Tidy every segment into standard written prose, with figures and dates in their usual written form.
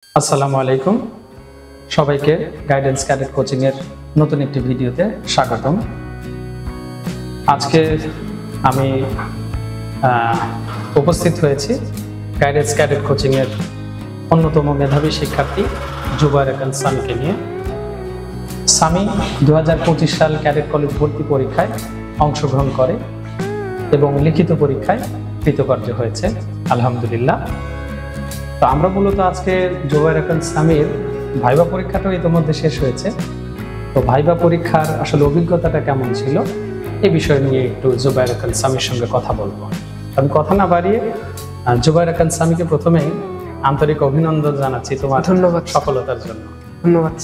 আসসালামু আলাইকুম সবাইকে গাইডেন্স ক্যাডেট কোচিং এর নতুন একটি ভিডিওতে স্বাগতম। আজকে আমি উপস্থিত হয়েছি গাইডেন্স ক্যাডেট কোচিং এর অন্যতম মেধাবী শিক্ষার্থী জুবায়ের আকান সামিকে নিয়ে। সামি 2025 সাল ক্যাডেট কলেজ ভর্তি পরীক্ষায় অংশগ্রহণ করে এবং লিখিত পরীক্ষায় কৃতকার্য হয়েছে আলহামদুলিল্লাহ। তো আমরা মূলত আজকে জুবায়ের আকান সামির ভাইবা পরীক্ষাটাও ইতিমধ্যে শেষ হয়েছে। তো ভাইবা পরীক্ষার আসলে অভিজ্ঞতাটা কেমন ছিল এই বিষয় নিয়ে একটু জুবায়ের আকান সামির সঙ্গে কথা বলবো। আমি কথা না বাড়িয়ে জুবায়ের আকান সামিকে প্রথমেই আন্তরিক অভিনন্দন জানাচ্ছি তোমার ধন্যবাদ সফলতার জন্য। ধন্যবাদ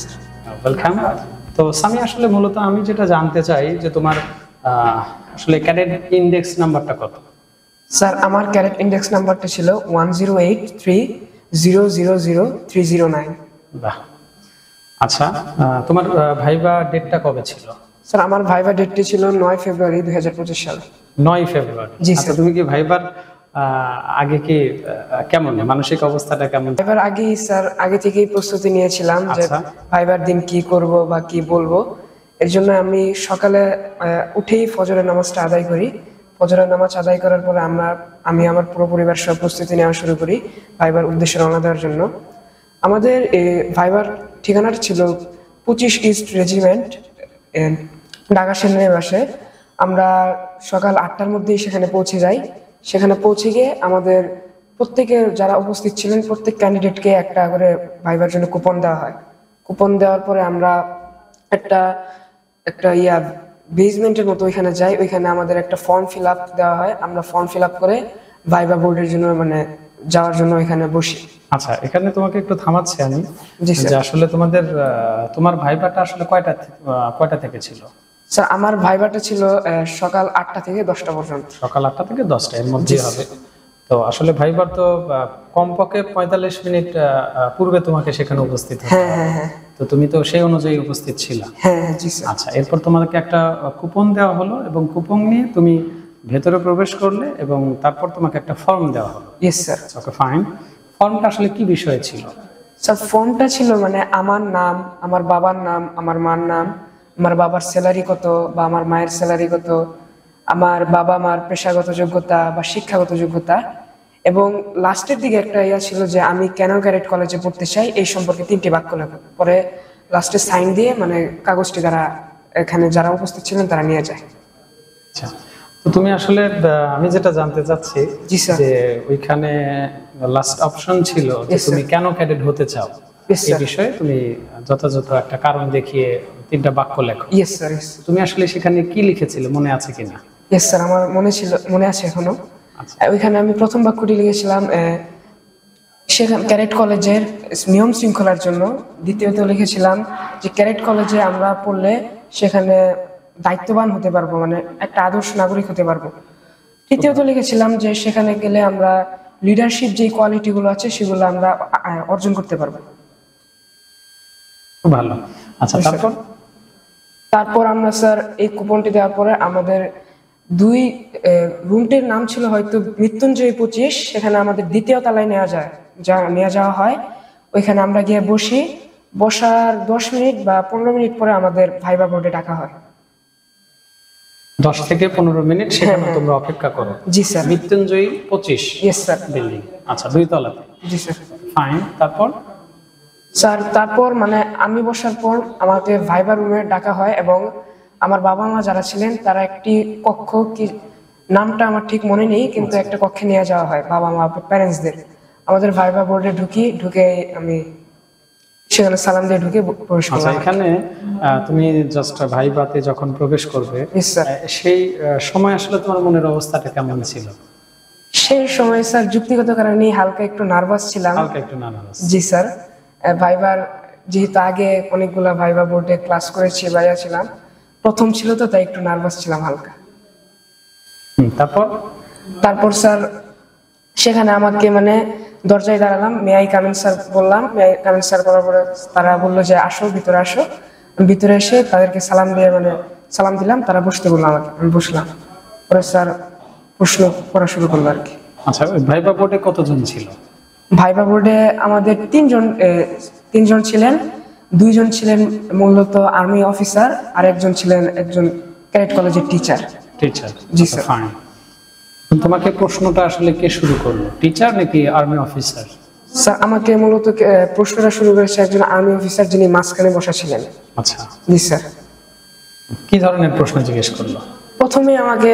ওয়েলকাম। তো সামি, আসলে মূলত আমি যেটা জানতে চাই যে তোমার আসলে ক্যাডেট ইন্ডেক্স নাম্বারটা কত? স্যার, আমার ক্যাডেট ইন্ডেক্স নাম্বারটা ছিল 1083000309। বাহ, আচ্ছা। তোমার ভাইবা ডেটটা কবে ছিল? স্যার, আমার ভাইবা ডেটটি ছিল 9 ফেব্রুয়ারি 2025 সাল। 9 ফেব্রুয়ারি। জি আচ্ছা, স্যার। তুমি কি ভাইবার আগে কি কেমন মানসিক অবস্থাটা কেমন? ভাইবার আগে থেকেই প্রস্তুতি নিয়েছিলাম যে আচ্ছা। ভাইবার দিন কি করব বা কি বলবো। এর জন্য আমি সকালে উঠেই ফজরের নামাজটা আদায় করি। ফজরের নামাজ আদায় করার পরে আমি আমার পুরো পরিবার সহ প্রস্তুতি নেওয়া শুরু করি ভাইবার উদ্দেশ্যে রওনা দেওয়ার জন্য। আমাদের ভাইবার ঠিকানাটা ছিল 25 ইস্ট রেজিমেন্ট, ঢাকা সেনানিবাসে। আমরা সকাল 8টার মধ্যেই সেখানে পৌঁছে যাই। সেখানে পৌঁছে গিয়ে আমাদের প্রত্যেকের যারা উপস্থিত ছিলেন প্রত্যেক ক্যান্ডিডেটকে একটা করে ভাইবার জন্য কুপন দেওয়া হয়। কুপন দেওয়ার পরে আমরা একটা বেসমেন্টের মতো ওইখানে যাই। ওইখানে আমাদের একটা ফর্ম ফিল আপ দেওয়া হয়। আমরা ফর্ম ফিল আপ করে ভাইবা বোর্ডের জন্য যাওয়ার জন্য ওইখানে বসি। আচ্ছা, এখানে তোমাকে একটু থামাচ্ছি আমি, জি স্যার। যে আসলে তোমার ভাইবাটা আসলে কয়টা থেকে ছিল? স্যার, আমার ভাইবাটা ছিল সকাল 8টা থেকে 10টা পর্যন্ত। সকাল 8টা থেকে 10টা এর মধ্যেই হবে। তো আসলে ভাইবার তো কমপক্ষে 45 মিনিট পূর্বে তোমাকে সেখানে উপস্থিত হতে হবে। হ্যাঁ। তো তুমি তো সেই অনুযায়ী উপস্থিত ছিলা। হ্যাঁ, জি স্যার। আচ্ছা, এরপর তোমাকে একটা কুপন দেওয়া হলো এবং কুপন নিয়ে তুমি ভেতরে প্রবেশ করলে এবং তারপর তোমাকে একটা ফর্ম দেওয়া হলো। Yes sir. Okay, fine. ফর্মটা আসলে কি বিষয়ে ছিল? স্যার, ফর্মটা ছিল আমার নাম, আমার বাবার নাম, আমার মার নাম, আমার বাবার স্যালারি কত বা আমার মায়ের স্যালারি কত, আমার বাবা মার পেশাগত যোগ্যতা বা শিক্ষাগত যোগ্যতা, এবং লাস্টের দিকে একটা ছিল যে আমি কেন ক্যাডেট কলেজে পড়তে চাই এই সম্পর্কে 3টি বাক্য লেখা। পরে লাস্টে সাইন দিয়ে কাগজটি এখানে যারা উপস্থিত ছিলেন তারা নিয়ে যায়। আচ্ছা, তো তুমি আসলে আমি যেটা জানতে চাচ্ছি জি স্যার। যে ওইখানে লাস্ট অপশন ছিল যে Yes, তুমি sir. কেন ক্যাডেট হতে চাও। Yes, এই sir. বিষয়ে তুমি যথাযথ একটা কারণ দেখিয়ে 3টা বাক্য লেখো। Yes sir. তুমি আসলে সেখানে কি লিখেছিলে মনে আছে কিনা? ইয়েস স্যার, আমার মনে আছে এখনো। আচ্ছা। ওইখানে আমি প্রথম বাক্যটি লিখেছিলাম সেখানে ক্যাডেট কলেজের নিয়ম শৃঙ্খলার জন্য। দ্বিতীয়ত লিখেছিলাম যে ক্যাডেট কলেজে আমরা পড়লে সেখানে দায়িত্ববান হতে পারবো, একটা আদর্শ নাগরিক হতে পারবো। তৃতীয়ত লিখেছিলাম যে সেখানে গেলে আমরা লিডারশিপ যে কোয়ালিটি গুলো আছে সেগুলো আমরা অর্জন করতে পারবো। খুব ভালো। আচ্ছা, তারপর আমরা স্যার এই কুপনটি দেওয়ার পরে আমাদের দুই রুমটির নাম ছিল হয়তো মৃত্যুঞ্জয় 25। সেখানে আমাদের দ্বিতীয় তলায় নিয়ে যাওয়া হয়। ওইখানে আমরা গিয়ে বসার 10 মিনিট বা 15 মিনিট পরে আমাদের ভাইবা বোর্ডে ডাকা হয়। 10 থেকে 15 মিনিট সেখানে তোমরা অপেক্ষা করো। জি স্যার। মৃত্যুঞ্জয়ী 25 yes sir. বিল্ডিং। আচ্ছা, 2 তলাতে। জি স্যার। ফাইন। তারপর আমি বসার পর আমাকে ভাইবা রুমে ডাকা হয় এবং আমার বাবা মা যারা ছিলেন তারা একটি কক্ষ, কি নামটা আমার ঠিক মনে নেই, কিন্তু একটা কক্ষে নিয়ে যাওয়া হয় বাবা মা প্যারেন্টসদের। আমাদের ভাইবা বোর্ডে ঢুকে আমি সেখানে সালাম দিয়ে ঢুকে প্রবেশ আচ্ছা, করলাম। এখানে তুমি জাস্ট ভাইবাতে যখন প্রবেশ করবে Yes, sir. সেই সময় আসলে তোমার মনের অবস্থাটা কেমন ছিল? সেই সময় স্যার যুক্তিগত কারণে হালকা একটু নার্ভাস ছিলাম। হালকা একটু নার্ভাস। জি স্যার। ভাইবার যেহেতু আগে অনেকগুলা ভাইবা বোর্ডে ক্লাস করেছি, ছিলাম, প্রথম ছিল তো তাই একটু নার্ভাস ছিলাম হালকা। তারপর স্যার সেখানে আমাকে দরজায় দাঁড়ালাম, মে আই কামিন স্যার বললাম। মে আই কামিন স্যার বলার পরে তারা বললো যে আসো, ভিতরে আসো। ভিতরে এসে তাদেরকে সালাম দিয়ে সালাম দিলাম। তারা বসতে বললো আমাকে, আমি বসলাম। পরে স্যার প্রশ্ন করা শুরু করলো আর কি। আচ্ছা, ভাইবা বোর্ডে কতজন ছিল? ভাইবা বোর্ডে আমাদের তিনজন ছিলেন, দুইজন ছিলেন মূলত আর্মি অফিসার আর একজন ছিলেন একজন ক্যাডেট কলেজের টিচার। টিচার, জি স্যার। ফাইন। তোমাকে প্রশ্নটা আসলে কে শুরু করলো, টিচার নাকি আর্মি অফিসার? স্যার আমাকে মূলত প্রশ্নটা শুরু করেছে একজন আর্মি অফিসার, যিনি মাঝখানে বসা ছিলেন। আচ্ছা, জি স্যার। কি ধরনের প্রশ্ন জিজ্ঞেস করলো? প্রথমে আমাকে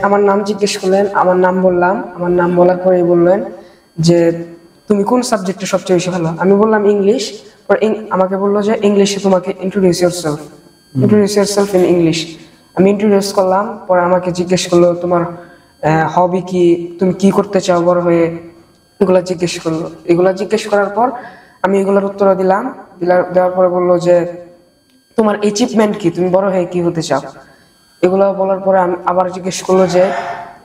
আমার নাম জিজ্ঞেস করলেন, আমার নাম বললাম, আমার নাম বলার পরেই বললেন যে তুমি কোন সাবজেক্টে সবচেয়ে বেশি ভালো। আমি বললাম ইংলিশ। পরে আমাকে বললো যে ইংলিশে তোমাকে ইন্ট্রোডিউস ইয়োরসেলফ ইন ইংলিশ। আমি ইন্ট্রোডিউস করলাম। পরে আমাকে জিজ্ঞেস করলো তোমার হবি কি, তুমি কি করতে চাও বড় হয়ে, এগুলা জিজ্ঞেস করলো। এগুলা জিজ্ঞেস করার পর আমি এগুলোর উত্তর দিলাম। দেওয়ার পরে বললো যে তোমার অ্যাচিভমেন্ট কি, তুমি বড় হয়ে কি হতে চাও। এগুলো বলার পরে আমি আবার জিজ্ঞেস করলো যে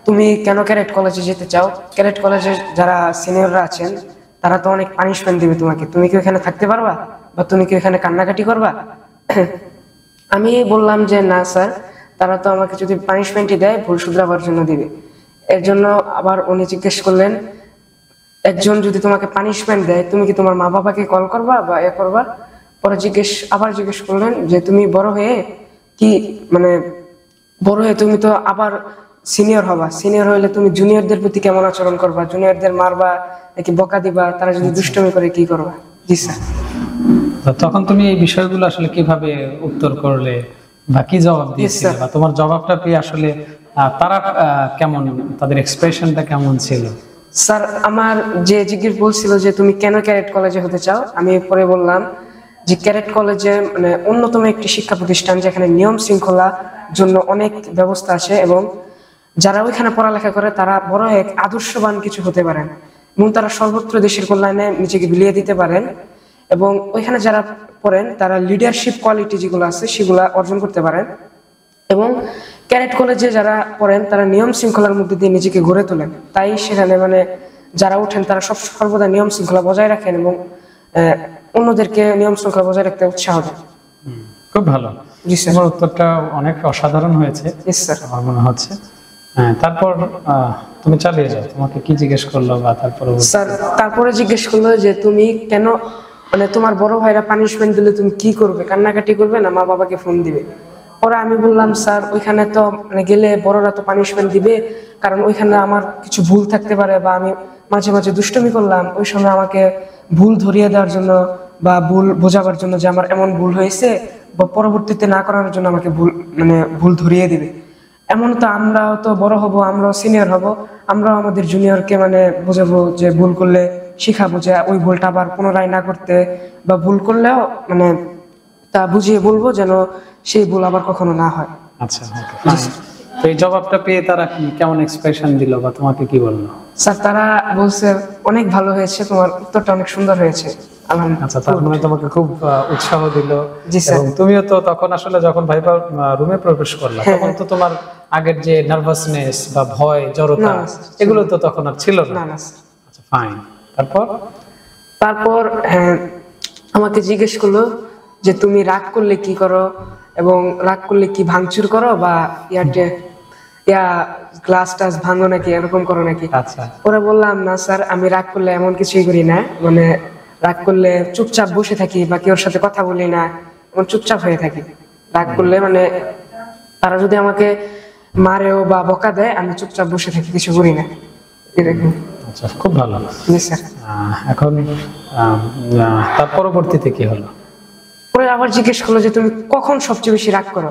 তুমি কেন ক্যাডেট কলেজে যেতে চাও। ক্যাডেট কলেজে যারা সিনিয়ররা আছেন তারা তো অনেক পানিশমেন্ট দিবে তোমাকে, তুমি কি ওখানে থাকতে পারবা বা তুমি কি ওখানে কান্নাকাটি করবা? আমি বললাম যে না স্যার, তারা তো আমাকে যদি পানিশমেন্টই দেয় ভুল শুধরাবার জন্য দিবে। এর জন্য আবার উনি জিজ্ঞেস করলেন একজন যদি তোমাকে পানিশমেন্ট দেয় তুমি কি তোমার মা বাবাকে কল করবা বা করবা? পরে আবার জিজ্ঞেস করলেন যে তুমি বড় হয়ে কি বড় হয়ে তুমি তো আবার সিনিয়র হবা, সিনিয়র হইলে তুমি জুনিয়রদের প্রতি কেমন আচরণ করবা, জুনিয়রদের মারবা নাকি বকা দিবা, তারা যদি দুষ্টমি করে কি করবা? জি স্যার। তো তখন তুমি এই বিষয়গুলো আসলে কিভাবে উত্তর করলে বা কি জবাব দিয়েছিলে, বা তোমার জবাবটা পেয়ে আসলে তারা কেমন, তাদের এক্সপ্রেশনটা কেমন ছিল? স্যার আমার যে জিজ্ঞেস বলছিল যে তুমি কেন ক্যাডেট কলেজে হতে চাও, আমি পরে বললাম যে ক্যাডেট কলেজে অন্যতম একটি শিক্ষা প্রতিষ্ঠান, যেখানে নিয়ম শৃঙ্খলা জন্য অনেক ব্যবস্থা আছে এবং যারা ওইখানে পড়ালেখা করে তারা বড় এক আদর্শবান কিছু হতে পারেন এবং তারা সর্বত্র দেশের কল্যাণে নিজেকে বিলিয়ে দিতে পারেন এবং ওইখানে যারা পড়েন তারা লিডারশিপ কোয়ালিটি যেগুলো আছে সেগুলা অর্জন করতে পারেন এবং ক্যাডেট কলেজে যারা পড়েন তারা নিয়ম শৃঙ্খলার মধ্যে দিয়ে নিজেকে গড়ে তোলেন। তাই সেখানে যারা ওঠেন তারা সর্বদা নিয়ম শৃঙ্খলা বজায় রাখেন এবং অন্যদেরকে নিয়ম শৃঙ্খলা বজায় রাখতে উৎসাহ দেন। খুব ভালো। জি স্যার। তোমার উত্তরটা অনেক অসাধারণ হয়েছে আমার মনে হচ্ছে। হ্যাঁ, তারপর তুমি চালিয়ে যাও। তোমাকে কি জিজ্ঞেস করলো বা তারপরে? স্যার তারপরে জিজ্ঞেস করলো যে তুমি কেন তোমার বড় ভাইরা পানিশমেন্ট দিলে তুমি কি করবে, কান্নাকাটি করবে না মা বাবাকে ফোন দিবে? পরে আমি বললাম স্যার ওইখানে তো গেলে বড়রা তো পানিশমেন্ট দিবে, কারণ ওইখানে আমার কিছু ভুল থাকতে পারে বা আমি মাঝে মাঝে দুষ্টমি করলাম, ওই সময় আমাকে ভুল ধরিয়ে দেওয়ার জন্য বা ভুল বোঝাবার জন্য যে আমার এমন ভুল হয়েছে বা পরবর্তীতে না করার জন্য আমাকে ভুল ধরিয়ে দিবে। এমন তো আমরাও তো বড় হব, আমরাও সিনিয়র হব, আমরাও আমাদের জুনিয়রকে বোঝাবো যে ভুল করলে শিখাবো যে ওই ভুলটা আবার পুনরায় না করতে, বা ভুল করলেও তা বুঝিয়ে বলবো যেন সেই ভুল আবার কখনো না হয়। আচ্ছা, তো এই জবাবটা পেয়ে তারা কেমন এক্সপ্রেশন দিল বা তোমাকে কি বললো? স্যার তারা বলছে অনেক ভালো হয়েছে, তোমার উত্তরটা অনেক সুন্দর হয়েছে। আচ্ছা, তার মানে তোমাকে খুব উৎসাহ দিল। জি স্যার। এবং তুমিও তো তখন আসলে যখন ভাইবা রুমে প্রবেশ করলা তখন তো তোমার আগের যে নার্ভাসনেস বা ভয়, জড়তা এগুলো তো তখন আর ছিল না? না। আচ্ছা, ফাইন। তারপর আমাকে জিজ্ঞেস করলো যে তুমি রাগ করলে কি করো এবং রাগ করলে কি ভাঙচুর করো বা গ্লাস টাস ভাঙো নাকি, এরকম করো নাকি? আচ্ছা। ওরা বললাম না স্যার, আমি রাগ করলে এমন কিছুই করি না, রাগ করলে চুপচাপ বসে থাকি বা কেউর সাথে কথা বলি না, চুপচাপ হয়ে থাকি। রাগ করলে তারা যদি আমাকে মারেও বা বকা দেয় আমি চুপচাপ বসে থাকি, কিছু করি না, এরকম। আচ্ছা, খুব ভালো। জি স্যার। এখন তার পরবর্তীতে কি হলো? পরে আবার জিজ্ঞেস করলো যে তুমি কখন সবচেয়ে বেশি রাগ করো?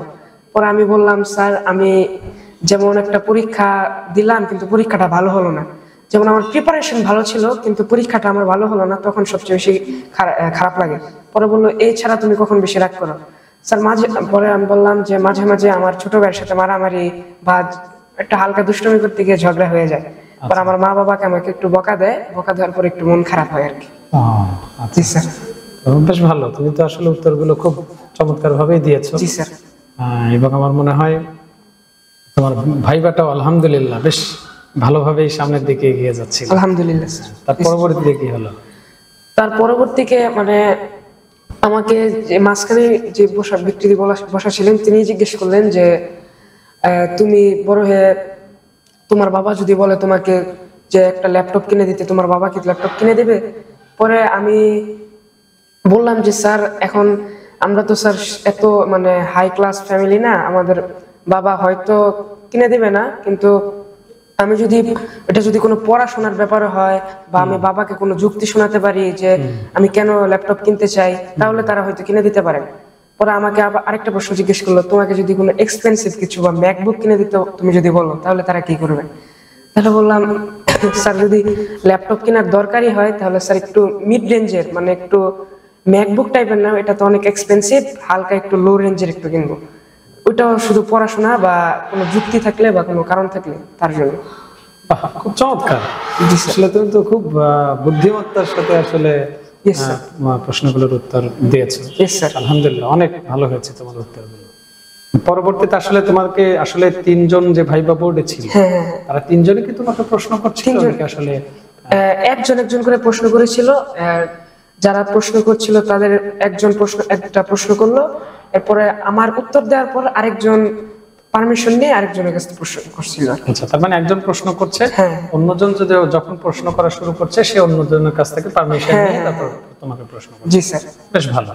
পরে আমি বললাম স্যার আমি যেমন একটা পরীক্ষা দিলাম কিন্তু পরীক্ষাটা ভালো হলো না, যেমন আমার প্রিপারেশন ভালো ছিল কিন্তু পরীক্ষাটা আমার ভালো হলো না, তখন সবচেয়ে বেশি খারাপ লাগে। পরে বললো এছাড়া তুমি কখন বেশি রাগ করো? স্যার পরে আমি বললাম যে মাঝে মাঝে আমার ছোট ভাইয়ের সাথে মারামারি বা একটা হালকা দুষ্টমি করতে গিয়ে ঝগড়া হয়ে যায়, পরে আমার মা বাবাকে আমাকে একটু বকা দেয়, বকা দেওয়ার পর একটু মন খারাপ হয় আর কি। জি স্যার। বেশ ভালো, তুমি তো আসলে উত্তরগুলো খুব চমৎকার ভাবেই দিয়েছো। জি স্যার। এবং আমার মনে হয় তোমার ভাইবাটাও আলহামদুলিল্লাহ বেশ ভালোভাবেই সামনের দিকে এগিয়ে যাচ্ছে। আলহামদুলিল্লাহ স্যার। তার পরবর্তীতে কি হলো? তার পরবর্তীতে আমাকে যে মাঝখানে যে ব্যক্তি বসা ছিলেন তিনি জিজ্ঞেস করলেন যে তুমি বড় হয়ে তোমার বাবা যদি বলে তোমাকে যে একটা ল্যাপটপ কিনে দিতে, তোমার বাবা কি ল্যাপটপ কিনে দেবে? পরে আমি বললাম যে স্যার এখন আমরা তো স্যার এত মানে হাই ক্লাস ফ্যামিলি না, আমাদের বাবা হয়তো কিনে দেবে না, কিন্তু আমি যদি এটা যদি কোনো পড়াশোনার ব্যাপারে হয় বা আমি বাবাকে কোনো যুক্তি শোনাতে পারি যে আমি কেন ল্যাপটপ কিনতে চাই, তাহলে তারা হয়তো কিনে দিতে পারেন। পরে আমাকে আবার আরেকটা প্রশ্ন জিজ্ঞেস করলো, তোমাকে যদি কোনো এক্সপেন্সিভ কিছু বা ম্যাকবুক কিনে দিতে তুমি যদি বলো তাহলে তারা কি করবে? তাহলে বললাম স্যার যদি ল্যাপটপ কেনার দরকারই হয় তাহলে স্যার একটু মিড রেঞ্জের মানে একটু ম্যাকবুক টাইপের না, এটা তো অনেক এক্সপেন্সিভ, হালকা একটু লো রেঞ্জের একটু কিনবো, ওইটাও শুধু পড়াশোনা বা কোনো যুক্তি থাকলে বা কোনো কারণ থাকলে তার জন্য। বাহ, খুব চমৎকার। জি স্যার। আসলে তুমি তো খুব বুদ্ধিমত্তার সাথে আসলে Yes, sir. প্রশ্নগুলোর উত্তর দিয়েছো। Yes, sir. আলহামদুলিল্লাহ, অনেক ভালো হয়েছে তোমার উত্তরগুলো। পরবর্তীতে আসলে তোমাকে আসলে তিনজন যে ভাইবা বোর্ডে ছিল, হ্যাঁ হ্যাঁ হ্যাঁ। তারা তিনজনই কি তোমাকে প্রশ্ন করছিল তিনজন। নাকি আসলে একজন একজন করে প্রশ্ন করেছিল, যারা প্রশ্ন করছিল তাদের একজন একটা প্রশ্ন করলো, এরপরে আমার উত্তর দেওয়ার পর আরেকজন পারমিশন নিয়ে আরেকজনের কাছে প্রশ্ন করছিল। আচ্ছা, তার মানে একজন প্রশ্ন করছে, হ্যাঁ। অন্যজন যদি যখন প্রশ্ন করা শুরু করছে সে অন্যজনের কাছ থেকে পারমিশন হ্যাঁ, নিয়ে হ্যাঁ, তারপর তোমাকে প্রশ্ন করছে। জি স্যার। বেশ ভালো,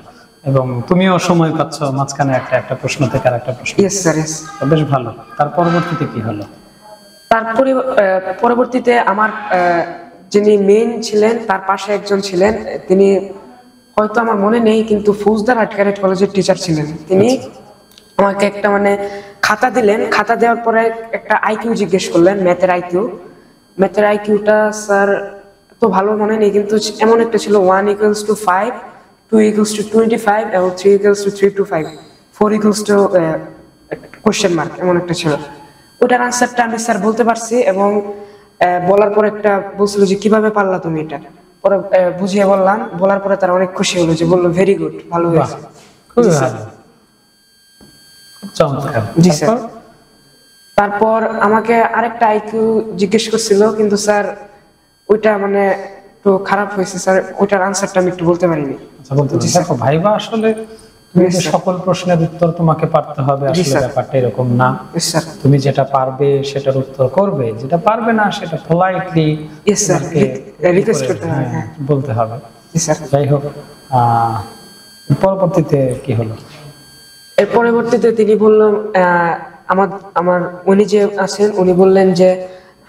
এবং তুমিও সময় পাচ্ছ মাঝখানে একটা একটা প্রশ্ন থেকে আরেকটা প্রশ্ন। Yes sir, yes. বেশ ভালো। তার পরবর্তীতে কি হলো? তারপরে পরবর্তীতে আমার যিনি মেইন ছিলেন তার পাশে একজন ছিলেন, তিনি হয়তো আমার মনে নেই কিন্তু ফৌজদার আর্ট ক্যাডেট কলেজের টিচার ছিলেন। তিনি আমাকে একটা মানে খাতা দিলেন, খাতা দেওয়ার পরে একটা আইকিউ জিজ্ঞেস করলেন, ম্যাথের আইকিউ। ম্যাথের আইকিউটা স্যার তো ভালো মনে নেই, কিন্তু এমন একটা ছিল 1 = 5, 2 = 25 এবং 3 = 3 to 5, 4 = কোশ্চেন মার্ক, এমন একটা ছিল। ওটার আনসারটা আমি স্যার বলতে পারছি, এবং বলার পর একটা বলছিল যে কিভাবে পারলা তুমি এটা, পরে বুঝিয়ে বললাম, বলার পরে তারা অনেক খুশি হলো, যে বললো ভেরি গুড, ভালো হয়েছে। খুবই ভালো, খুব চমৎকার। জি স্যার। তারপর আমাকে আরেকটা আইকিউ জিজ্ঞেস করছিল, কিন্তু স্যার ওইটা মানে একটু খারাপ হয়েছে স্যার, ওইটার আনসারটা আমি একটু বলতে পারিনি। আচ্ছা, বলতে পারি। দেখো ভাইবা আসলে তুমি যে সকল প্রশ্নের উত্তর তোমাকে পারতে হবে, আসলে স্যার। ব্যাপারটা এরকম না। Yes sir. তুমি যেটা পারবে সেটার উত্তর করবে, যেটা পারবে না সেটা পোলাইটলি ইয়েস স্যার, রিকোয়েস্ট করতে হবে। হ্যাঁ, বলতে হবে। জি স্যার। যাই হোক, পরবর্তীতে কি হলো? এর পরবর্তীতে তিনি বললেন, আমার আমার উনি যে আছেন উনি বললেন যে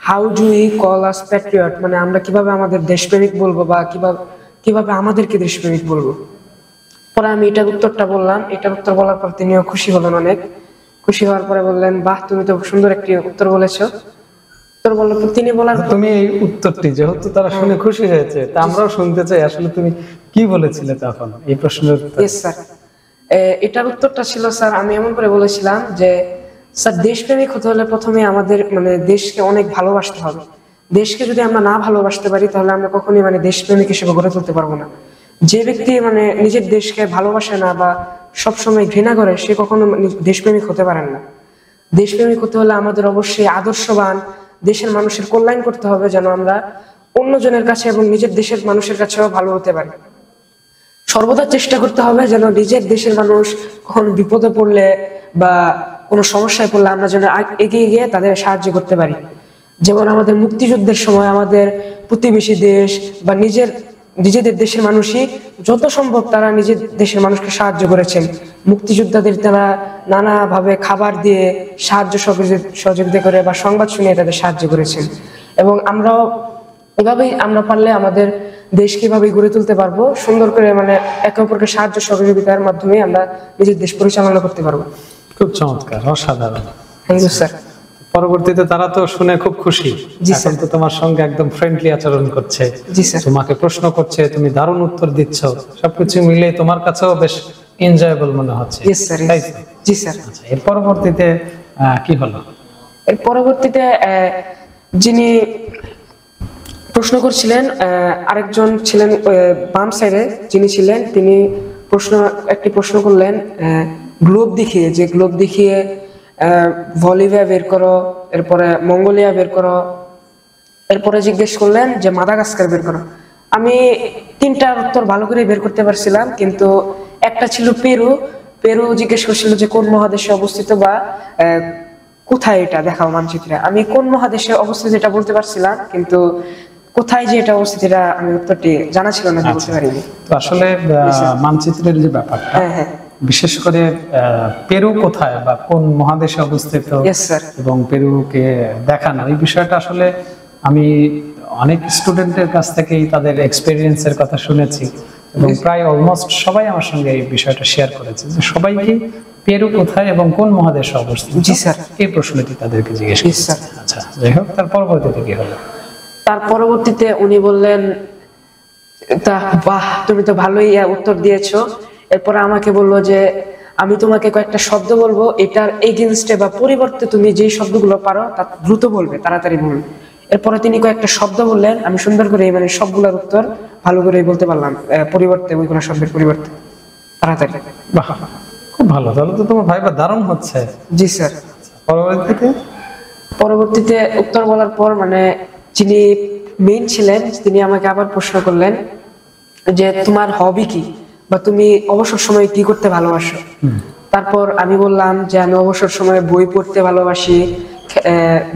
how do we call us Patriot, মানে আমরা কিভাবে আমাদের দেশপ্রেমিক বলবো বা কিভাবে আমাদেরকে দেশপ্রেমিক বলবো। পরে আমি এটার উত্তরটা বললাম, এটার উত্তর বলার পর তিনিও খুশি হলেন, অনেক খুশি হওয়ার পরে বললেন, বাহ তুমি তো সুন্দর একটি উত্তর বলেছো। উত্তর বলার পর তিনি বলার পর তুমি এই উত্তরটি যেহেতু তারা শুনে খুশি হয়েছে, তা আমরাও শুনতে চাই আসলে তুমি কি বলেছিলে তখন এই প্রশ্নের উত্তর। Yes sir. এটার উত্তরটা ছিল স্যার, আমি এমন করে বলেছিলাম যে স্যার দেশপ্রেমিক হতে হলে প্রথমে আমাদের মানে দেশকে অনেক ভালোবাসতে হবে। দেশকে যদি আমরা না ভালোবাসতে পারি তাহলে আমরা কখনোই মানে দেশপ্রেমিক হিসেবে গড়ে তুলতে পারবো না। যে ব্যক্তি মানে নিজের দেশকে ভালোবাসে না বা সবসময় ঘৃণা করে, সে কখনো দেশপ্রেমিক হতে পারেন না। দেশপ্রেমিক হতে হলে আমাদের অবশ্যই আদর্শবান, দেশের মানুষের কল্যাণ করতে হবে, যেন আমরা অন্যজনের কাছে এবং নিজের দেশের মানুষের কাছেও ভালো হতে পারি। সর্বদা চেষ্টা করতে হবে যেন নিজের দেশের মানুষ কখনো বিপদে পড়লে বা কোনো সমস্যায় পড়লে আমরা যেন এগিয়ে গিয়ে তাদের সাহায্য করতে পারি। যেমন আমাদের মুক্তিযুদ্ধের সময় আমাদের প্রতিবেশী দেশ বা নিজেদের দেশের মানুষই যত সম্ভব তারা নিজের দেশের মানুষকে সাহায্য করেছেন। মুক্তিযোদ্ধাদের তারা নানাভাবে খাবার দিয়ে সাহায্য সহযোগিতা করে বা সংবাদ শুনিয়ে তাদের সাহায্য করেছেন, এবং আমরাও এভাবেই আমরা পারলে আমাদের দেশ কিভাবে গড়ে তুলতে পারবো সুন্দর করে, মানে একে অপরকে সাহায্য সহযোগিতার মাধ্যমে আমরা নিজের দেশ পরিচালনা করতে পারবো। খুব চমৎকার, অসাধারণ। Thank you sir. পরবর্তীতে তারা তো শুনে খুব খুশি, জি এখন তো তোমার সঙ্গে একদম ফ্রেন্ডলি আচরণ করছে, জি স্যার। তোমাকে প্রশ্ন করছে, তুমি দারুণ উত্তর দিচ্ছ, সবকিছু মিলে তোমার কাছেও বেশ এনজয়েবল মনে হচ্ছে। ইয়েস স্যার, তাই তো? জি স্যার। আচ্ছা, এর পরবর্তীতে কি হলো? এর পরবর্তীতে যিনি প্রশ্ন করছিলেন আরেকজন ছিলেন বাম সাইডে যিনি ছিলেন, তিনি একটি প্রশ্ন করলেন গ্লোব দেখিয়ে, যে গ্লোব দেখিয়ে বলিভিয়া বের করো, এরপরে মঙ্গোলিয়া বের করো, এরপরে জিজ্ঞেস করলেন যে মাদাগাস্কার বের করো। আমি তিনটার উত্তর ভালো করে বের করতে পারছিলাম, কিন্তু একটা ছিল পেরু জিজ্ঞেস করছিল যে কোন মহাদেশে অবস্থিত বা কোথায় এটা দেখাও মানচিত্রে। আমি কোন মহাদেশে অবস্থিত এটা বলতে পারছিলাম, কিন্তু কোথায় যে এটা অবস্থিত এটা আমি উত্তরটি জানা ছিল না, বলতে পারিনি। তো আসলে মানচিত্রের যে ব্যাপারটা, হ্যাঁ হ্যাঁ, বিশেষ করে পেরু কোথায় বা কোন মহাদেশে অবস্থিত ইয়েস স্যার। এবং পেরুকে দেখানো, এই বিষয়টা আসলে আমি অনেক স্টুডেন্টের কাছ থেকেই তাদের এক্সপেরিয়েন্সের কথা শুনেছি এবং প্রায় অলমোস্ট সবাই আমার সঙ্গে এই বিষয়টা শেয়ার করেছে যে সবাইকে পেরু কোথায় এবং কোন মহাদেশে অবস্থিত। জি স্যার, এই প্রশ্নটি তাদেরকে জিজ্ঞেস জি করেছি। স্যার। আচ্ছা, যাই হোক, তার পরবর্তীতে কি হলো? তার পরবর্তীতে উনি বললেন, তা বাহ, তুমি তো ভালোই উত্তর দিয়েছো। এরপরে আমাকে বললো যে আমি তোমাকে কয়েকটা শব্দ বলবো, এটার এগেইনস্টে বা পরিবর্তে তুমি যে শব্দগুলো পারো তা দ্রুত বলবে, তাড়াতাড়ি বলবে। এরপরে তিনি কয়েকটা শব্দ বললেন, আমি সুন্দর করে মানে সবগুলোর উত্তর ভালো করে বলতে পারলাম, পরিবর্তে ওইগুলো শব্দের পরিবর্তে তাড়াতাড়ি। বাহ, খুব ভালো, তাহলে তো তোমার ভাইবা দারুণ হচ্ছে। জি স্যার। পরবর্তীতে উত্তর বলার পর মানে যিনি মেইন ছিলেন তিনি আমাকে আবার প্রশ্ন করলেন যে তোমার হবি কি, বা তুমি অবসর সময়ে কি করতে ভালোবাসো। তারপর আমি বললাম যে আমি অবসর সময়ে বই পড়তে ভালোবাসি,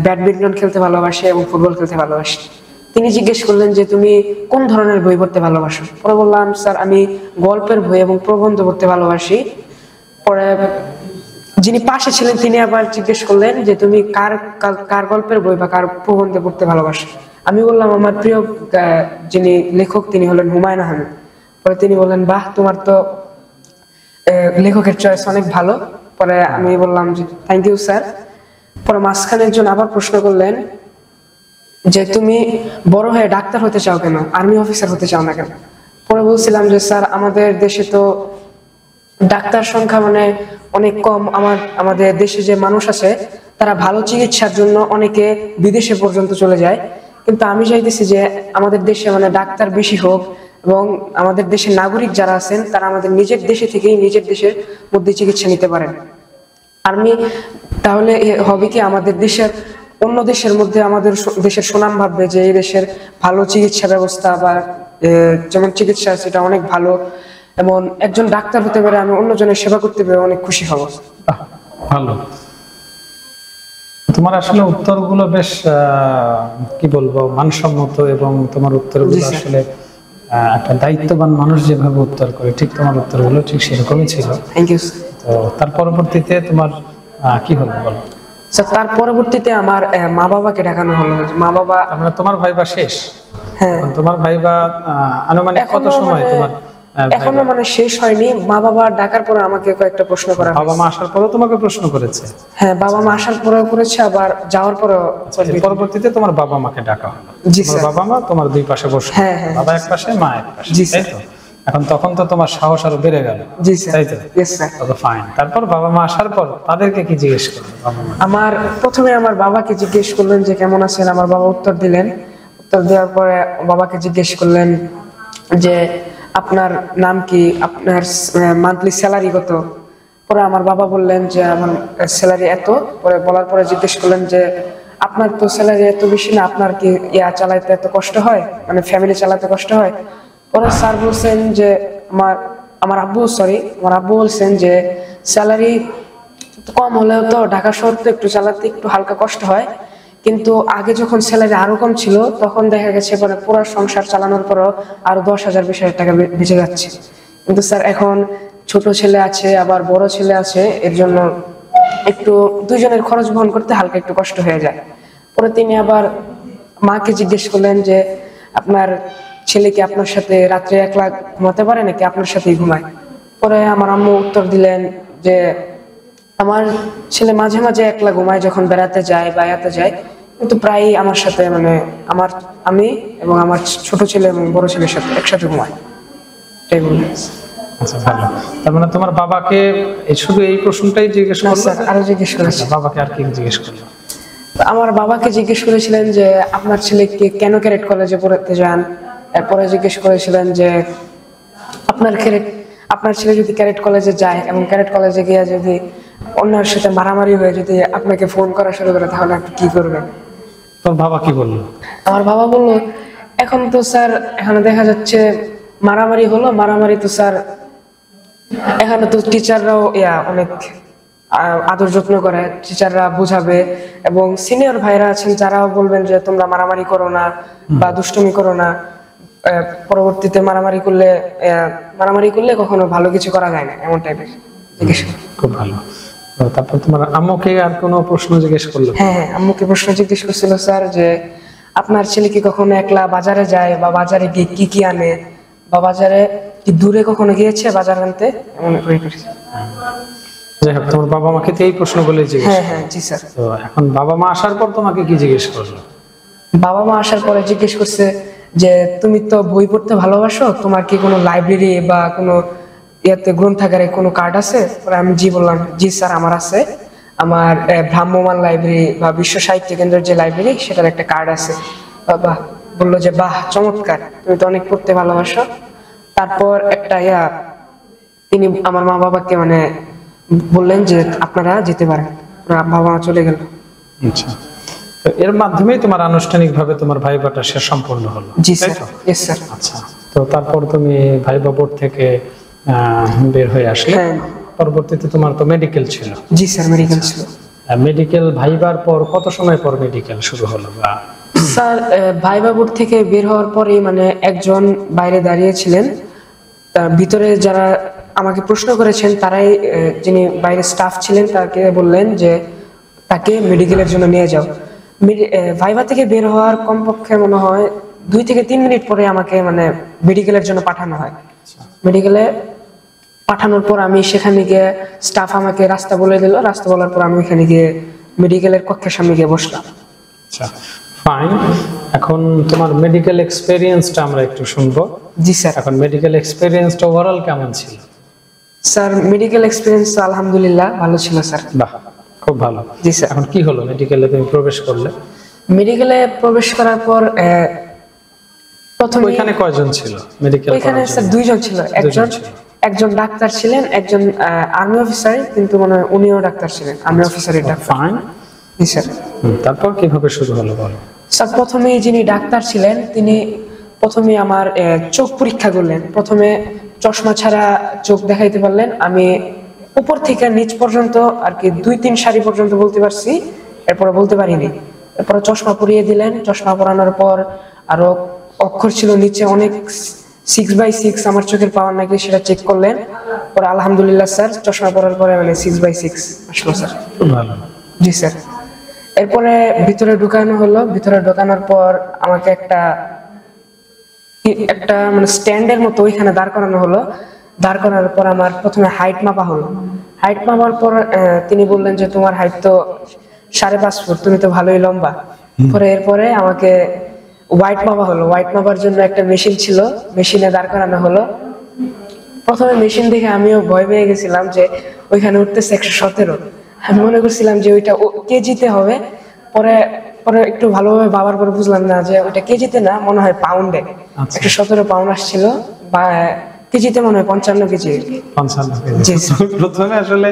ব্যাডমিন্টন খেলতে ভালোবাসি এবং ফুটবল খেলতে ভালোবাসি। তিনি জিজ্ঞেস করলেন যে তুমি কোন ধরনের বই পড়তে ভালোবাসো। পরে বললাম স্যার আমি গল্পের বই এবং প্রবন্ধ পড়তে ভালোবাসি। পরে যিনি পাশে ছিলেন তিনি আবার জিজ্ঞেস করলেন যে তুমি কার কার গল্পের বই বা কার প্রবন্ধ পড়তে ভালোবাসো। আমি বললাম আমার প্রিয় যিনি লেখক তিনি হলেন হুমায়ুন আহমেদ। পরে তিনি বললেন বাহ, তোমার তো লেখকের চয়েস অনেক ভালো। পরে আমি বললাম যে থ্যাংক ইউ স্যার। পরে মাঝখানে একজন আবার প্রশ্ন করলেন যে তুমি বড় হয়ে ডাক্তার হতে চাও কেন, আর্মি অফিসার হতে চাও না কেন। পরে বলছিলাম যে স্যার আমাদের দেশে তো ডাক্তার সংখ্যা মানে অনেক কম, আমাদের দেশে যে মানুষ আছে তারা ভালো চিকিৎসার জন্য অনেকে বিদেশে পর্যন্ত চলে যায়, কিন্তু আমি চাইতেছি যে আমাদের দেশে মানে ডাক্তার বেশি হোক এবং আমাদের দেশের নাগরিক যারা আছেন তারা আমাদের নিজের দেশে থেকেই নিজের দেশের মধ্যে চিকিৎসা নিতে পারেন। আর্মি তাহলে হবে কি আমাদের দেশের অন্য দেশের মধ্যে আমাদের দেশের সুনাম ভাববে যে এই দেশের ভালো চিকিৎসা ব্যবস্থা বা যেমন চিকিৎসা সেটা অনেক ভালো, এবং একজন ডাক্তার হতে পারে আমি অন্যজনের সেবা করতে পেরে অনেক খুশি হব। ভালো, তোমার আসলে উত্তরগুলো বেশ কি বলবো মানসম্মত এবং তোমার উত্তরগুলো আসলে একটা দায়িত্ববান মানুষ যেভাবে উত্তর করে ঠিক তোমার উত্তরগুলো ঠিক সেরকমই ছিল। Thank you. তো তার পরবর্তীতে তোমার কি হলো বলো? স্যার তার পরবর্তীতে আমার মা বাবাকে ডাকানো হলো। মা বাবা মানে তোমার ভাইবা শেষ? হ্যাঁ। তোমার ভাইবা আনুমানিক কত সময় তোমার এখনো মানে শেষ হয়নি। মা বাবা ডাকার পরে আমাকে কয়েকটা প্রশ্ন করা হয়েছে। বাবা মা আসার পরেও তোমাকে প্রশ্ন করেছে? হ্যাঁ, বাবা মা আসার পরেও করেছে, আবার যাওয়ার পরেও। পরবর্তীতে তোমার বাবা মাকে ডাকা হলো? জি তোমার স্যার। বাবা মা তোমার দুই পাশে বসে, হ্যাঁ হ্যাঁ, বাবা এক পাশে মা এক পাশে, জি তাই স্যার। তো? এখন তখন তো তোমার সাহস আরো বেড়ে গেল, জি স্যার। তাই তো? Yes sir. Okay fine. তারপর বাবা মা আসার পর তাদেরকে কি জিজ্ঞেস করলো বাবা মা? আমার প্রথমে আমার বাবাকে জিজ্ঞেস করলেন যে কেমন আছেন। আমার বাবা উত্তর দিলেন। উত্তর দেওয়ার পরে বাবাকে জিজ্ঞেস করলেন যে আপনার নাম কি, আপনার মান্থলি স্যালারি কত। পরে আমার বাবা বললেন যে আমার স্যালারি এত। পরে বলার পরে জিজ্ঞেস করলেন যে আপনার তো স্যালারি এত বেশি না, আপনার কি চালাইতে এত কষ্ট হয়, মানে ফ্যামিলি চালাতে কষ্ট হয়। পরে স্যার বলছেন যে আমার আব্বু বলছেন যে স্যালারি কম হলেও তো ঢাকা শহর তো একটু চালাতে একটু হালকা কষ্ট হয়, কিন্তু আগে যখন স্যালারি আরো কম ছিল তখন দেখা গেছে মানে পুরো সংসার চালানোর পরও আরো 10,000 20,000 টাকা বেঁচে যাচ্ছে। কিন্তু স্যার এখন ছোট ছেলে আছে আবার বড় ছেলে আছে, এর জন্য একটু দুইজনের খরচ বহন করতে হালকা একটু কষ্ট হয়ে যায়। পরে তিনি আবার মাকে জিজ্ঞেস করলেন যে আপনার ছেলে কি আপনার সাথে রাত্রে একলা ঘুমাতে পারে নাকি আপনার সাথেই ঘুমায়। পরে আমার আম্মু উত্তর দিলেন যে আমার ছেলে মাঝে মাঝে একলা ঘুমায় যখন বেড়াতে যায় বা এতে যায়, কিন্তু প্রায়ই আমার সাথে মানে আমি এবং আমার ছোট ছেলে এবং বড় ছেলের সাথে একসাথে ঘুমায়। এটাই বললেন। আচ্ছা, ভালো। তার মানে তোমার বাবাকে শুধু এই প্রশ্নটাই জিজ্ঞেস করলো? আরো জিজ্ঞেস করেছে। বাবাকে আর কি জিজ্ঞেস করলো? আমার বাবাকে জিজ্ঞেস করেছিলেন যে আপনার ছেলেকে কেন ক্যাডেট কলেজে পড়তে যান। এরপরে জিজ্ঞেস করেছিলেন যে আপনার ছেলে যদি ক্যাডেট কলেজে যায় এবং ক্যাডেট কলেজে গিয়ে যদি অন্যের সাথে মারামারি হয়ে যদি আপনাকে ফোন করা শুরু করে তাহলে আপনি কি করবেন? তোর বাবা কি বললো? আমার বাবা বলল এখন তো স্যার এখানে দেখা যাচ্ছে মারামারি হলো, মারামারি তো স্যার এখানে তো টিচাররাও অনেক আদর যত্ন করে, টিচাররা বোঝাবে, এবং সিনিয়র ভাইরা আছেন যারাও বলবেন যে তোমরা মারামারি করো না বা দুষ্টুমি করো না। পরবর্তীতে মারামারি করলে কখনো ভালো কিছু করা যায় না, এমন টাইপের জিজ্ঞেস করে। খুব ভালো। তো তারপর তোমার আম্মুকে আর কোনো প্রশ্ন জিজ্ঞেস করলো? হ্যাঁ, আম্মুকে প্রশ্ন জিজ্ঞেস করছিল স্যার যে আপনার ছেলে কি কখনো একলা বাজারে যায়, বা বাজারে গিয়ে কি কি আনে, বা বাজারে কি দূরে কখনো গিয়েছে বাজার আনতে, এমন করে করেছে। যাই হোক, তোমার বাবা মাকে তো এই প্রশ্নগুলো জিজ্ঞেস করলো। হ্যাঁ, জি স্যার। তো এখন বাবা মা আসার পর তোমাকে কি জিজ্ঞেস করলো? বাবা মা আসার পরে জিজ্ঞেস করছে যে তুমি তো বই পড়তে ভালোবাসো, তোমার কি কোনো লাইব্রেরি বা কোনো গ্রন্থাগারে কোনো কার্ড আছে? পরে আমি জি বললাম, জি স্যার আমার আছে। আমার ভ্রাম্যমাণ লাইব্রেরি বা বিশ্ব সাহিত্য কেন্দ্রের যে লাইব্রেরি, সেটার একটা কার্ড আছে। বাবা বললো যে বাহ, চমৎকার, তুমি তো অনেক পড়তে ভালোবাসো। তারপর তিনি আমার মা বাবাকে বললেন যে আপনারা যেতে পারেন। বাবা মা চলে গেল। আচ্ছা, তো এর মাধ্যমেই তোমার আনুষ্ঠানিকভাবে তোমার ভাইভাটা শেষ সম্পূর্ণ হলো? জি স্যার। Yes sir. আচ্ছা, তো তারপর তুমি ভাইভা বোর্ড থেকে বের হয়ে আসলে। হ্যাঁ। পরবর্তীতে তোমার তো মেডিকেল ছিল? জি স্যার, মেডিকেল ছিল। মেডিকেল ভাইবার পর কত সময় পর মেডিকেল শুরু হলো? বা স্যার, ভাইভা বোর্ড থেকে বের হওয়ার পরে একজন বাইরে দাঁড়িয়েছিলেন, তার ভিতরে যারা আমাকে প্রশ্ন করেছেন তারাই, যিনি বাইরে স্টাফ ছিলেন, তাকে বললেন যে তাকে মেডিকেলের জন্য নিয়ে যাও। ভাইভা থেকে বের হওয়ার কমপক্ষে মনে হয় 2 থেকে 3 মিনিট পরে আমাকে মেডিকেলের জন্য পাঠানো হয়। মেডিকেলে পাঠানোর পর আমি সেখানে গিয়ে, স্টাফ আমাকে রাস্তা বলে দিল, রাস্তা বলার পর আমি ওখানে গিয়ে মেডিকেলের কক্ষের সামনে গিয়ে বসলাম। আচ্ছা, ফাইন। এখন তোমার মেডিকেল এক্সপেরিয়েন্সটা আমরা একটু শুনবো। জি স্যার। এখন মেডিকেল এক্সপেরিয়েন্সটা ওভারঅল কেমন ছিল? স্যার, মেডিকেল এক্সপেরিয়েন্স আলহামদুলিল্লাহ ভালো ছিল স্যার। বাহ, খুব ভালো। জি স্যার। এখন কি হলো, মেডিকেলে তুমি প্রবেশ করলে? মেডিকেলে প্রবেশ করার পর প্রথমে ওইখানে কয়জন ছিল মেডিকেল? ওইখানে স্যার 2 জন ছিল। একজন ডাক্তার ছিলেন, একজন আর্মি অফিসার, কিন্তু মনে হয় উনিও ডাক্তার ছিলেন, আর্মি অফিসারের ডাক্তার। ফাইন। জি স্যার। তারপর কিভাবে শুরু হলো বলো? স্যার, প্রথমে যিনি ডাক্তার ছিলেন তিনি প্রথমে আমার চোখ পরীক্ষা করলেন। প্রথমে চশমা ছাড়া চোখ দেখাইতে পারলেন। আমি উপর থেকে নিচ পর্যন্ত আর কি 2-3 সারি পর্যন্ত বলতে পারছি, এরপরে বলতে পারিনি। এরপরে চশমা পরিয়ে দিলেন। চশমা পরানোর পর আরো অক্ষর ছিল নিচে অনেক, 6/6 আমার চোখের পাওয়ার নাকি, সেটা চেক করলেন। পরে আলহামদুলিল্লাহ স্যার, চশমা পরার পরে 6/6 আসলো স্যার। খুব ভালো। জি স্যার। এরপরে ভিতরে ঢুকানো হলো। ভিতরে ঢোকানোর পর আমাকে একটা স্ট্যান্ডের মতো ওইখানে দাঁড় করানো হলো। দাঁড় করানোর পর আমার প্রথমে হাইট মাপা হলো। হাইট মাপার পর তিনি বললেন যে তোমার হাইট তো 5.5 ফুট, তুমি তো ভালোই লম্বা। এরপরে আমাকে ওয়াইট মাপা হলো। ওয়াইট মাপার জন্য একটা মেশিন ছিল, মেশিনে দাঁড় করানো হলো। প্রথমে মেশিন দেখে আমিও ভয় পেয়ে গেছিলাম যে ওইখানে উঠতেছে 117। আমি মনে করছিলাম যে ওইটা কেজিতে হবে। পরে একটু ভালোভাবে ভাবার পরে বুঝলাম না যে ওইটা কেজিতে না, মনে হয় পাউন্ডে। 117 পাউন্ড আসছিল, বা কেজিতে মনে হয় 55 কেজি। 55 কেজি। প্রথমে আসলে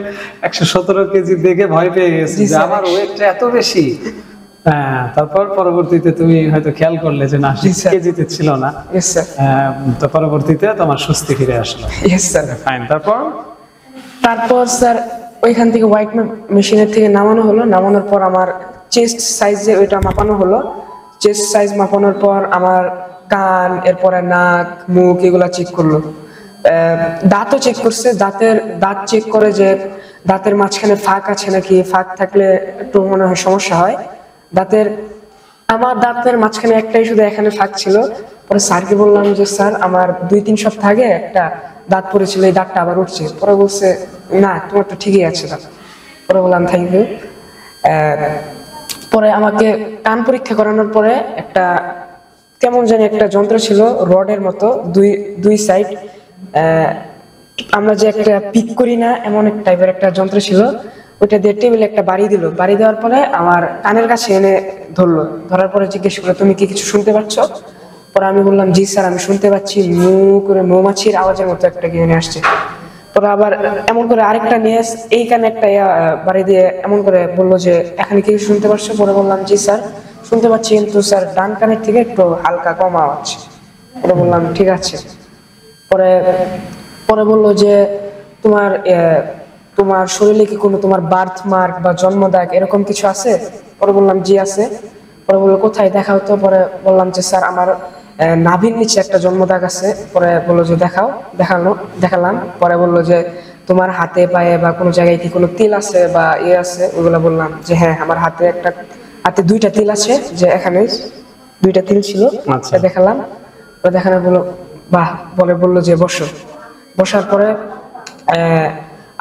117 কেজি দেখে ভয় পেয়ে গেছি যে আমার ওয়েটটা এত বেশি। হ্যাঁ, তারপর পরবর্তীতে তুমি হয়তো খেয়াল করলে যে না, কেজিতে ছিল না। তো পরবর্তীতে তোমার স্বস্তি ফিরে আসলো। ফাইন। তারপর স্যার ওইখান থেকে হোয়াইট মেশিনের থেকে নামানো হলো। নামানোর পর আমার চেস্ট সাইজে ওইটা মাপানো হলো। চেস্ট সাইজ মাপানোর পর আমার কান, এরপরে নাক, মুখ, এগুলা চেক করলো। দাঁতও চেক করছে। দাঁত চেক করে যে দাঁতের মাঝখানে ফাঁক আছে নাকি। ফাঁক থাকলে একটু মনে হয় সমস্যা হয়। আমার দাঁতের মাঝখানে একটাই শুধু এখানে ফাঁক ছিল। পরে স্যারকে বললাম যে স্যার, আমার 2-3 সপ্তাহ আগে একটা দাঁত পড়েছিল, এই দাঁতটা আবার উঠছে। পরে বলছে না, তোমার তো ঠিকই আছে দাঁত। পরে বললাম থ্যাংক ইউ। পরে আমাকে কান পরীক্ষা করানোর পরে একটা কেমন জানি একটা যন্ত্র ছিল, রডের মতো, দুই সাইড আমরা যে একটা পিক করি না, এমন এক টাইপের একটা যন্ত্র ছিল। ওইটা দিয়ে টেবিলে একটা বাড়ি দিল। বাড়ি দেওয়ার পরে আমার কানের কাছে এনে ধরলো। ধরার পরে জিজ্ঞেস করলো তুমি কি কিছু শুনতে পাচ্ছ? পরে আমি বললাম জি স্যার, আমি শুনতে পাচ্ছি, মু করে মৌমাছির আওয়াজের মতো একটা কি নিয়ে আসছে। পরে আবার এমন করে আরেকটা নিয়ে এই কানে একটা বাড়ি দিয়ে এমন করে বললো যে এখানে কি শুনতে পাচ্ছ? পরে বললাম জি স্যার শুনতে পাচ্ছি, কিন্তু স্যার ডান কানের থেকে একটু হালকা কম আওয়াজ। পরে বললাম ঠিক আছে। পরে বললো যে তোমার তোমার শরীরে কি কোনো তোমার বার্থ মার্ক বা জন্ম দাগ এরকম কিছু আছে? পরে বললাম জি আছে। পরে বললো কোথায়, দেখাও তো। পরে বললাম যে স্যার আমার নাভির নিচে একটা জন্ম দাগ আছে। পরে বললো যে দেখাও। দেখালাম। পরে বললো যে তোমার হাতে পায়ে বা কোনো জায়গায় কি কোনো তিল আছে বা ইয়ে আছে? ওগুলো বললাম যে হ্যাঁ, আমার হাতে 2টা তিল আছে, যে এখানে 2টা তিল ছিল। আচ্ছা। দেখালাম। পরে দেখানো বললো বাহ। বলে বললো যে বসো। বসার পরে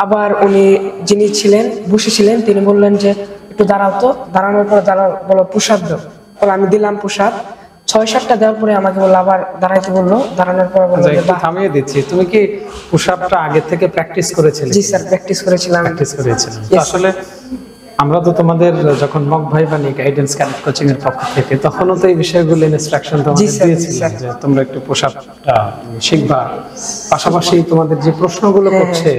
আবার উনি যিনি ছিলেন বসেছিলেন তিনি বললেন যে একটু দাঁড়াও তো। দাঁড়ানোর পরে বলো পুশ আপ দাও। বলে আমি দিলাম পুশ আপ 6-7টা দেওয়ার পরে আমাকে বললো আবার দাঁড়াইতে বললো। দাঁড়ানোর পরে বললো যে একটু থামিয়ে দিচ্ছি, তুমি কি পুশ আপটা আগে থেকে প্র্যাকটিস করেছিলে? জি স্যার, প্র্যাকটিস করেছিলাম। তো আসলে আমরা তো তোমাদের যখন মক ভাই বানি গাইডেন্স ক্যাডেট কোচিং এর পক্ষ থেকে তখনও তো এই বিষয়গুলো ইনস্ট্রাকশন তোমাদের দিয়েছিলাম যে তোমরা একটু পুশ আপটা শিখবা, পাশাপাশি তোমাদের যে প্রশ্নগুলো করছে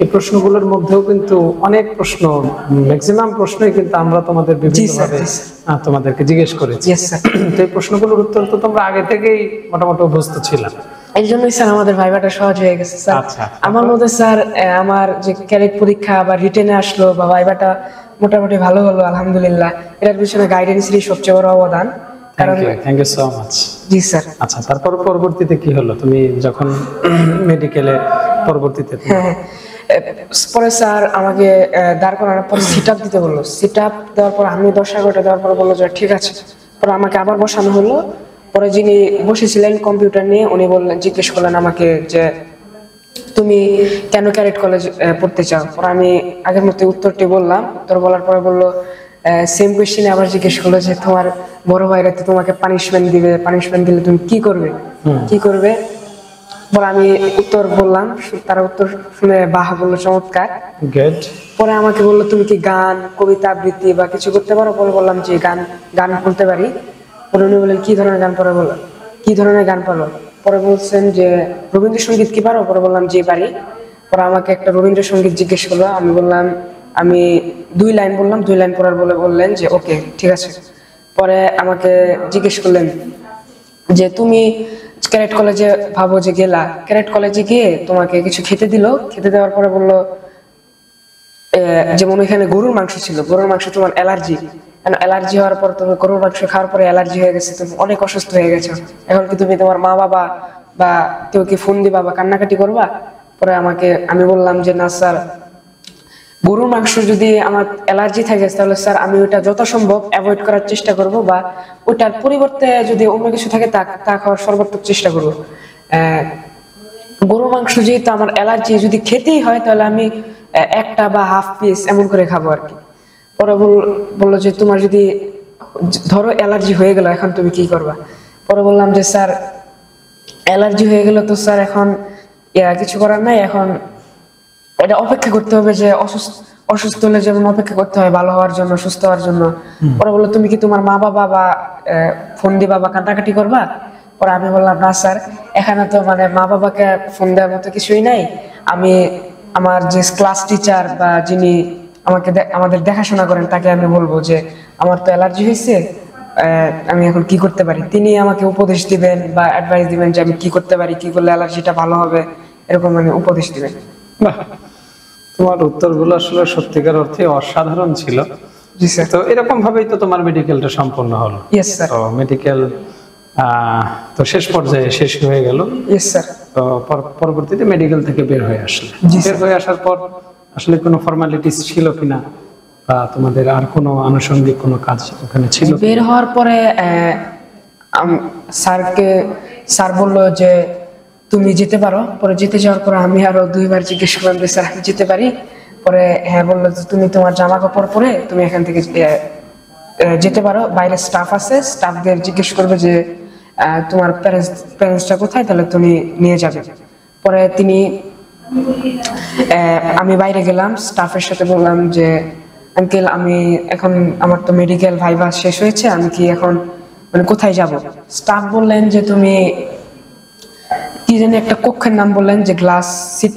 এই প্রশ্নগুলোর মধ্যেও কিন্তু অনেক প্রশ্ন, ম্যাক্সিমাম প্রশ্নই কিন্তু আমরা তোমাদের বিভিন্নভাবে তোমাদেরকে জিজ্ঞেস করেছি। তো এই প্রশ্নগুলোর উত্তর তো তোমরা আগে থেকেই মোটামুটি অভ্যস্ত ছিলাম। এই জন্যই স্যার আমাদের ভাইভাটা সহজ হয়ে গেছে স্যার। আমার মতে স্যার আমার যে ক্যাডেট পরীক্ষা বা রিটেনে আসলো বা ভাইভাটা মোটামুটি ভালো হলো আলহামদুলিল্লাহ। এর পিছনে গাইডেন্সেরই সবচেয়ে বড় অবদান। Thank you so much. জি স্যার। আচ্ছা, তারপর পরবর্তীতে কি হলো? তুমি যখন মেডিকেলে পরবর্তীতে পরে স্যার আমাকে দাঁড় করানোর পর সিট আপ দিতে বললো। সিট আপ দেওয়ার পর আমি 10-11টা দেওয়ার পর বললো যে ঠিক আছে। পরে আমাকে আবার বসানো হলো। পরে যিনি বসেছিলেন কম্পিউটার নিয়ে উনি জিজ্ঞেস করলেন আমাকে যে তুমি কেন ক্যাডেট কলেজ পড়তে চাও? পরে আমি আগের মতো উত্তরটি বললাম। উত্তর বলার পরে বললো সেম কোয়েশ্চেনে আবার জিজ্ঞেস করলো যে তোমার বড় ভাইরা তো তোমাকে পানিশমেন্ট দিবে, পানিশমেন্ট দিলে তুমি কি করবে? বলে আমি উত্তর বললাম। তারা উত্তর শুনে বাহ বললো চমৎকার। পরে আমাকে বললো তুমি কি গান, কবিতা, আবৃত্তি বা কিছু করতে পারো? পরে বললাম যে গান বলতে পারি। পরে উনি বললেন কি ধরনের গান পারো? কি ধরনের গান পারো? পরে বলছেন যে রবীন্দ্রসঙ্গীত কি পারো? পরে বললাম জি পারি। পরে আমাকে একটা রবীন্দ্রসঙ্গীত জিজ্ঞেস করলো। আমি বললাম আমি 2 লাইন বললাম। 2 লাইন পড়ার বললেন যে ওকে ঠিক আছে। পরে আমাকে জিজ্ঞেস করলেন যে তুমি ক্যাডেট কলেজে ভাবো যে গেলা, ক্যাডেট কলেজে গিয়ে তোমাকে কিছু খেতে দিল। খেতে দেওয়ার পরে বললো যেমন ওইখানে গরুর মাংস ছিল, গরুর মাংস তোমার অ্যালার্জি, অ্যালার্জি হওয়ার পর তুমি গরুর মাংস খাওয়ার পরে অ্যালার্জি হয়ে গেছে, তুমি অনেক অসুস্থ হয়ে গেছো। এখন কি তুমি তোমার মা বাবা বা কেউ কি ফোন দিবা বা কান্নাকাটি করবা? পরে আমি বললাম যে না স্যার, গরুর মাংস যদি আমার অ্যালার্জি থাকে তাহলে স্যার আমি ওটা যথাসম্ভব অ্যাভয়েড করার চেষ্টা করব, বা ওটার পরিবর্তে যদি অন্য কিছু থাকে তা খাওয়ার সর্বাত্মক চেষ্টা করব। গরুর মাংস যেহেতু আমার অ্যালার্জি, যদি খেতেই হয় তাহলে আমি একটা বা হাফ পিস এমন করে খাবো আর কি। পরে বললো যে তোমার যদি ধরো অ্যালার্জি হয়ে গেল এখন তুমি কি করবা? পরে বললাম যে স্যার অ্যালার্জি হয়ে গেল তো স্যার এখন কিছু করার নাই, এখন এটা অপেক্ষা করতে হবে যে অসুস্থ হলে যেমন অপেক্ষা করতে হয় ভালো হওয়ার জন্য, সুস্থ হওয়ার জন্য। পরে বললো তুমি কি তোমার মা বাবা বা ফোন দিবা বা কান্নাকাটি করবা? পরে আমি বললাম না স্যার, এখানে তো মানে মা বাবাকে ফোন দেওয়ার মতো কিছুই নাই। আমি আমার যে ক্লাস টিচার বা যিনি আমাদের দেখাশোনা করেন তাকে আমি বলবো যে আমার তো অ্যালার্জি হয়েছে, আমি এখন কি করতে পারি। তিনি আমাকে উপদেশ দিবেন বা অ্যাডভাইস দিবেন যে আমি কি করতে পারি, কি করলে অ্যালার্জিটা ভালো হবে, এরকম মানে উপদেশ দিবেন। বাহ, তোমার উত্তরগুলো আসলে সত্যিকার অর্থে অসাধারণ ছিল। জি স্যার। তো এরকম ভাবেই তো তোমার মেডিকেলটা সম্পূর্ণ হলো। Yes sir. তো মেডিকেল তো শেষ পর্যায়ে শেষ হয়ে গেল। Yes sir. তো পরবর্তীতে মেডিকেল থেকে বের হয়ে আসলে, বের হয়ে আসার পর আসলে কোনো ফর্মালিটিস ছিল কিনা বা তোমাদের আর কোনো আনুষঙ্গিক কোনো কাজ ওখানে ছিল? বের হওয়ার পরে স্যার বললো যে তুমি যেতে পারো। পরে যেতে যাওয়ার পরে আমি আরো 2 বার জিজ্ঞেস করলাম যে স্যার আমি যেতে পারি? পরে হ্যাঁ বললো যে তুমি তোমার জামা কাপড় পরে তুমি এখান থেকে যেতে পারো। বাইরে স্টাফ আছে, স্টাফদের জিজ্ঞেস করবে যে তোমার প্যারেন্টসটা কোথায়, তাহলে তুমি নিয়ে যাবে। পরে আমি বাইরে গেলাম, স্টাফের সাথে বললাম যে আঙ্কেল আমি এখন আমার তো মেডিকেল ভাইভা শেষ হয়েছে, আমি কি এখন মানে কোথায় যাব? স্টাফ বললেন যে তুমি কি জানি একটা কক্ষের নাম বললেন, যে গ্লাস সিট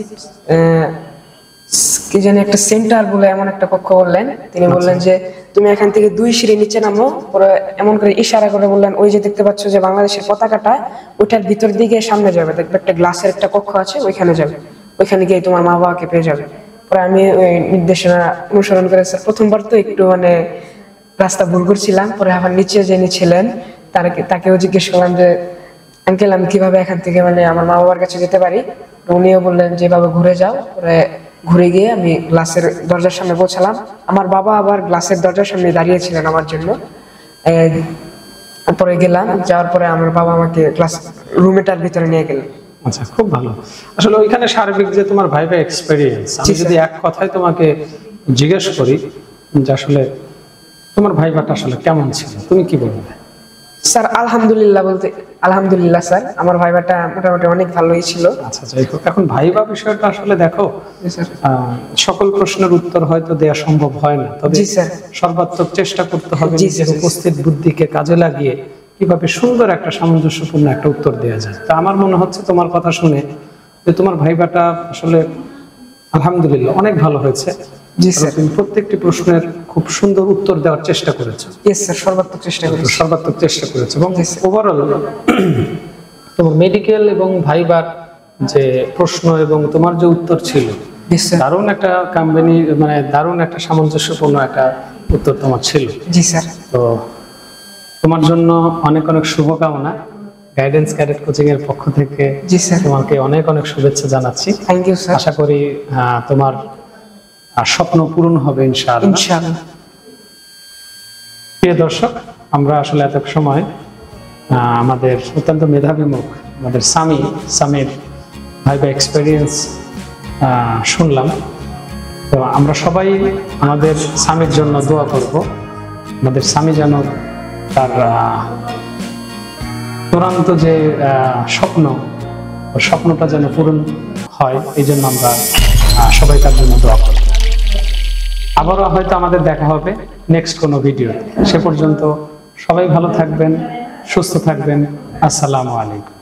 কি জানি একটা সেন্টার বলে এমন একটা কক্ষ বললেন। তিনি বললেন যে তুমি এখান থেকে 2 সিঁড়ি নিচে নামো। পরে এমন করে ইশারা করে বললেন ওই যে দেখতে পাচ্ছ যে বাংলাদেশের পতাকাটা, ওইটার ভিতর দিকে সামনে যাবে, দেখবে একটা গ্লাসের একটা কক্ষ আছে, ওইখানে যাবে, ওইখানে গিয়ে তোমার মা বাবাকে পেয়ে যাবে। পরে আমি ওই নির্দেশনা অনুসরণ করে স্যার প্রথমবার তো একটু মানে রাস্তা ভুল করছিলাম, পরে আবার নিচে যিনি ছিলেন তাকেও জিজ্ঞেস করলাম যে আঙ্কেল আমি কিভাবে এখান থেকে মানে আমার মা বাবার কাছে যেতে পারি। উনিও বললেন যে বাবা ঘুরে যাও। পরে ঘুরে গিয়ে আমি গ্লাসের দরজার সামনে পৌঁছালাম। আমার বাবা আবার গ্লাসের দরজার সামনে দাঁড়িয়েছিলেন আমার জন্য। পরে গেলাম, যাওয়ার পরে আমার বাবা আমাকে ক্লাস রুমেটার ভিতরে নিয়ে গেলেন। আচ্ছা, খুব ভালো। আসলে ওইখানে সার্বিক যে তোমার ভাইবা এক্সপেরিয়েন্স, আমি যদি এক কথায় তোমাকে জিজ্ঞেস করি যে আসলে তোমার ভাইবাটা আসলে কেমন ছিল, তুমি কি বলবে? স্যার আলহামদুলিল্লাহ স্যার, আমার ভাইবাটা মোটামুটি অনেক ভালোই ছিল। আচ্ছা, যাই হোক, এখন ভাইবা বিষয়টা আসলে দেখো, সকল প্রশ্নের উত্তর হয়তো দেওয়া সম্ভব হয় না, তবে সর্বাত্মক চেষ্টা করতে হবে নিজের উপস্থিত বুদ্ধিকে কাজে লাগিয়ে কিভাবে সুন্দর একটা সামঞ্জস্যপূর্ণ একটা উত্তর দেওয়া যায়। তা আমার মনে হচ্ছে তোমার কথা শুনে যে তোমার ভাইবাটা আসলে আলহামদুলিল্লাহ অনেক ভালো হয়েছে। জি স্যার, তুমি প্রত্যেকটি প্রশ্নের খুব সুন্দর উত্তর দেওয়ার চেষ্টা করেছো। ইয়েস স্যার, সর্বাত্মক চেষ্টা করেছো এবং ওভারঅল তোমার মেডিকেল এবং ভাইবার যে প্রশ্ন এবং তোমার যে উত্তর ছিল, দারুণ একটা কম্বিনি, মানে দারুণ একটা সামঞ্জস্যপূর্ণ একটা উত্তর তোমার ছিল। জি স্যার। তো তোমার জন্য অনেক অনেক শুভকামনা গাইডেন্স ক্যাডেট কোচিং এর পক্ষ থেকে। জি স্যার, তোমাকে অনেক অনেক শুভেচ্ছা জানাচ্ছি। Thank you sir. আশা করি তোমার স্বপ্ন পূরণ হবে ইনশাআল্লাহ। প্রিয় দর্শক, আমরা আসলে এত সময় আমাদের অত্যন্ত মেধাবী মুখ আমাদের সামির ভাইবা এক্সপেরিয়েন্স শুনলাম। তো আমরা সবাই আমাদের সামির জন্য দোয়া করব, আমাদের সামি যেন তার চূড়ান্ত যে স্বপ্নটা যেন পূরণ হয়, এই জন্য আমরা সবাই তার জন্য দোয়া করব। আবারও হয়তো আমাদের দেখা হবে নেক্সট কোনো ভিডিও। সে পর্যন্ত সবাই ভালো থাকবেন, সুস্থ থাকবেন। আসসালামু আলাইকুম।